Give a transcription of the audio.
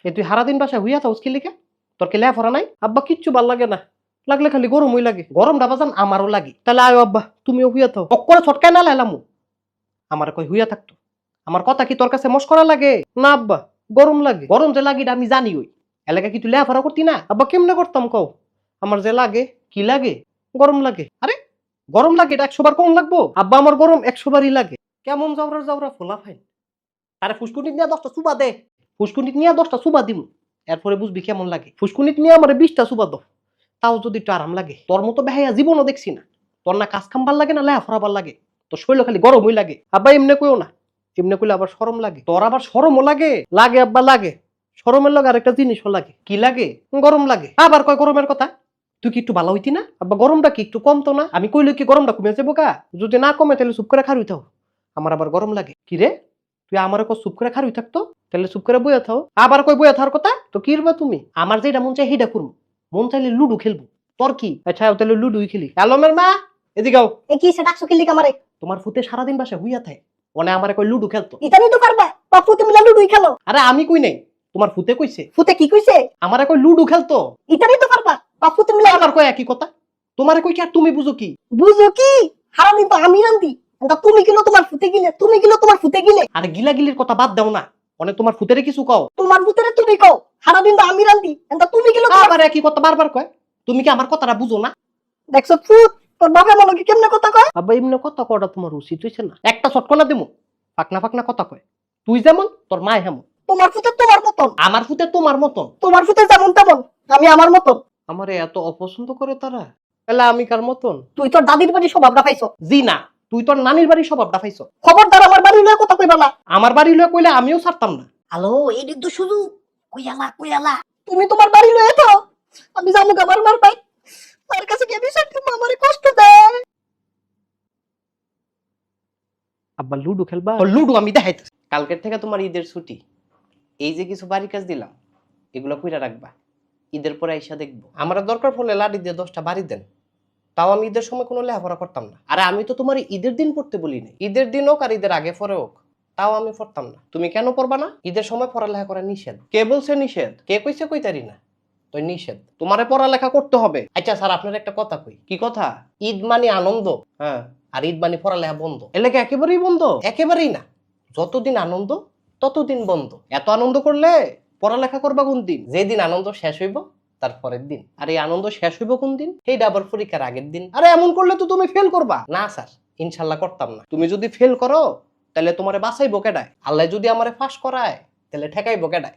এ তুই সারাদিন বাসায় হইয়া থাকস কি লিখে? তোর কে লেফরা নাই? আব্বা কিচ্ছু ভাল লাগে না, লাগলে খালি গরমই লাগে। গরমটা বাজান আমারও লাগে। তাহলে আয়ো আব্বা, তুমিও হইয়া থাও। অক্করে ছটকায় না লাইলামু। আমার কই হইয়া থাকতো। আমার কথা কি তোর কাছে মস্করা লাগে? না আব্বা, গরম লাগে। গরম যে লাগে আমি জানি। ওই এলাকা কি তুই লেফরা করতি না? আব্বা কেমনে করতাম কও? আমার যে লাগে, কি লাগে? গরম লাগে। আরে গরম লাগে এটা 100 বার কম লাগবো? আব্বা আমার গরম 100 বারই লাগে। কেমন জাউরা জাউরা ফোলা ফাইন। আরে ফুসকুনিত নিয়ে 10টা সুবা দে। ফুসকুনিত নিয়ে 10টা সুবা দিমু, এরপরে বুঝবি কেমন লাগে। ফুসকুনিত নিয়ে আমার 20টা সুবা দাও, তাও যদি একটু আরাম লাগে। তোর মতো বেহাইয়া জীবনও দেখছি না। তোর না কাজ কাম ভাল লাগে না লেখাপড়া ভাল লাগে, তোর শরীর খালি গরমই লাগে। আব্বা এমনি কইও না, এমনি কইলে আবার শরম লাগে। তোর আবার শরমও লাগে? লাগে আব্বা লাগে। শরমের লগে আরেকটা জিনিসও লাগে। কি লাগে? গরম লাগে। আবার কয় গরমের কথা। তুই কি একটু ভালো হইতি না? আব্বা গরমটা কি একটু কমতো না? আমি কইলে কি গরমটা কমে যাবো কা? যদি না কমে তাহলে চুপ করে খারুই থাও। আমার আবার গরম লাগে। কি রে, তুই আমার কো চুপ করে খারুই থাকতো? তাহলে চুপ করে বইয়া থাও। আবার কই বইয়া থাকার কথা? তো কি রবা তুমি? আমার যেটা মন চাই সেইটা করবো। মন চাইলে লুডু খেলবো। তোর কি? আচ্ছা তাহলে লুডুই খেলি। আলমের মা এদিকে আও। এ কি সেটা ডাকছো কি লিগা আমারে? তোমার ফুতে সারাদিন বাসায় হইয়া থাকে, ওনে আমারে কই লুডু খেলতো। ইতানি তো পারবা, বাপু তুমি লুডুই খেলো। আরে আমি কই নাই, তোমার ফুতে কইছে। ফুতে কি কইছে? আমারে কই লুডু খেলতো। ইতানি তো পারবা, বাপু তুমি আবার কই একই কথা। তোমারে কই কি আর তুমি বুঝো কি? বুঝো কি? সারাদিন তো আমি রান্দি, এটা তুমি কিলো তোমার ফুতে গিলে, তুমি কিলো তোমার ফুতে গিলে। আরে গিলাগিলির কথা বাদ দাও না, অনে তোমার ফুতেরে কিছু কও। তোমার ফুতেরে তুমি কও, সারাদিন তো আমি রান্দি, এটা তুমি কিলো। আবার একই কথা বারবার কয়। তুমি কি আমার কথাটা বুঝো না? দেখছো ফুট, তোর বাপে মনে কি কেমনে কথা কয়? আব্বা এমনি কথা কটা তোমার উচিত হইছে না? একটা চটকনা দিমু, ফাকনা ফাকনা কথা কয়। তুই যেমন তোর মা হেমন। তোমার ফুতে তোমার মতন, আমার ফুতে তোমার মতন। তোমার ফুতে যেমন তেমন, আমি আমার মতন। আমারে এত অপছন্দ করে তারা, তাহলে আমি কার মতন? তুই তোর দাদির বাড়ি স্বভাবটা পাইছো। জি না, তুই তোর নানির বাড়ির স্বভাবটা পাইছো। খবরদার আমার বাড়ি লয়ে কথা কইবা না। আমার বাড়ি লয়ে কইলে আমিও ছাড়তাম না। হ্যালো, এই দিক তো শুধু কইয়ালা তুমি তোমার বাড়ি লয়ে থাও, আমি যাবো আমার মার ভাই, তার কাছে গিয়ে বিষয় তুমি আমারে কষ্ট দেয়। আব্বা লুডু খেলবা? তো লুডু আমি দেখাইতেছি। কালকের থেকে তোমার ঈদের ছুটি। এই যে কিছু বাড়ি কাজ দিলাম, এগুলো কইরা রাখবা। ঈদের পরে আইসা দেখবো। আমার দরকার পড়লে লাড়ি দিয়ে 10টা বাড়ি দেন, তাও আমি ঈদের সময় কোনো লেখাপড়া করতাম না। আরে আমি তো তোমার ঈদের দিন পড়তে বলি নাই। ঈদের দিন হোক আর ঈদের আগে পরে হোক, তাও আমি পড়তাম না। তুমি কেন পড়বা না? ঈদের সময় পড়ালেখা করা নিষেধ। কে বলছে নিষেধ? কে কইছে কইতারি না? তো নিষেধ, তোমারে পড়ালেখা করতে হবে। আচ্ছা স্যার আপনার একটা কথা কই। কি কথা? ঈদ মানে আনন্দ, হ্যাঁ, আর ঈদ মানে পড়ালেখা বন্ধ। এলাকা একেবারেই বন্ধ? একেবারেই না, যতদিন আনন্দ ততদিন বন্ধ। এত আনন্দ করলে পড়ালেখা করবা কোন দিন? যেদিন আনন্দ শেষ হইব তার পরের দিন। আর এই আনন্দ শেষ হইব কোন দিন? এইটা আবার পরীক্ষার আগের দিন। আরে এমন করলে তো তুমি ফেল করবা। না স্যার, ইনশাল্লাহ করতাম না। তুমি যদি ফেল করো তাহলে তোমারে বাঁচাইবো কেডায়? আল্লাহ যদি আমারে পাস করায় তাহলে ঠেকাইবো কেডায়?